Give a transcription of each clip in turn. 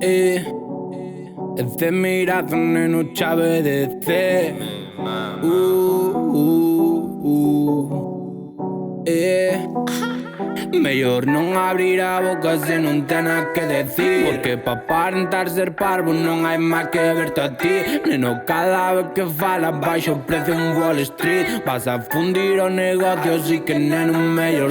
Eh, Este mirado neno chave de C. Mellor non abrir a boca se non ten nada que decir, porque pa aparentar ser parvo non hai máis que verte a ti. Neno, cada vez que falas baixo o precio en Wall Street. Vas a fundir o negocio, así que neno, mellor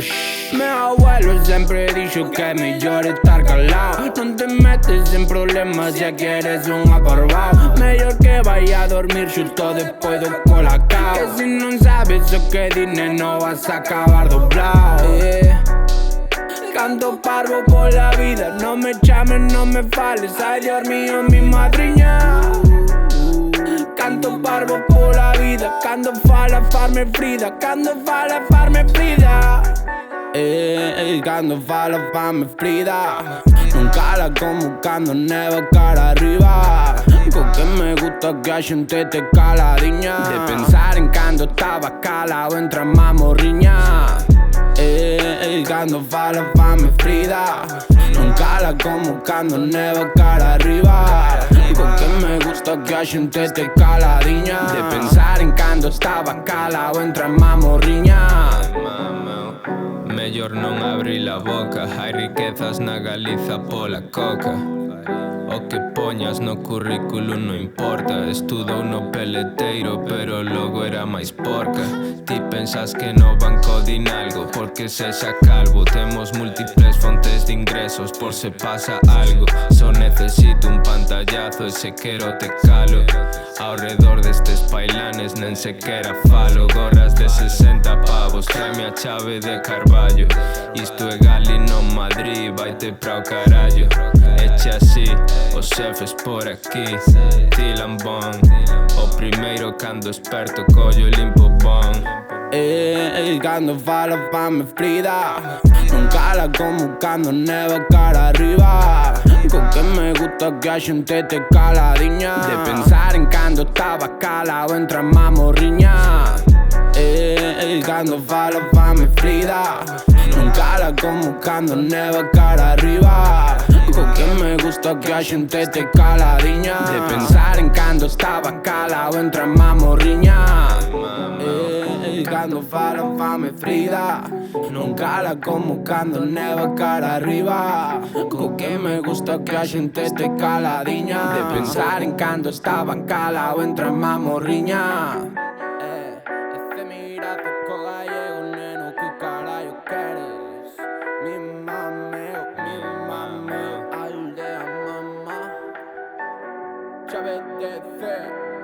Meu abuelo sempre dixo que é mellor estar calado. Non te metes en problemas xa que eres un aparvao. Mellor que vai a dormir xusto despois do colacao, que si non sabes o que di, neno, vas a acabar doblao. Canto parvo por la vida, no me chames, no me fales, ay Dios mío, mi madriña. Canto parvo por la vida, cando fala farme frida, cando fala farme frida. Cando fala farme frida, non cala como cando neva cara arriba. Porque me gusta que a xente te caladiña, de pensar en cando estaba calado entre a mamorriña. Cando fala fame frida, non cala como cando neva cara arriba. Porque me gusta que a xente te caladiña, de pensar en cando estaba calado entre a mamorriña. Mellor non abrir a boca, hai riquezas na Galiza pola coca. O que poñas no currículum non importa, estudou no peleteiro pero logo era máis porca. Ti pensas que no banco din algo porque sexa calvo. Temos múltiples fontes de ingresos por se pasa algo. Só necesito un pantallazo e se quero te calo. Ao redor destes pailanes nen sequera falo. Gorras de 60 pavos, tráeme a chave de Carballo. Isto é Gali non Madrid, vaite pra o carallo. Eche así, os xefes por aquí, Tilambón. O primeiro cando esperto collo limpo bon. Cando fala fame frida, non cala como cando neva cara arriba. Porque me gusta que a xente te caladiña, de pensar en cando estaba calado entre a mamorriña. Cando fala fame frida, non cala como cando neva cara arriba. Porque me gusta que a xente te caladiña, de pensar en cando estaba calado entre a mamorriña. Cando fala fame frida, non cala como cando neva cara arriba. Porque me gusta que a xente te caladiña, de pensar en cando estaba calado entre a mamorriña. Este mirazo co gallego, neno, que carallo queres? Mi mameo, aldea mamá, Chávez de C.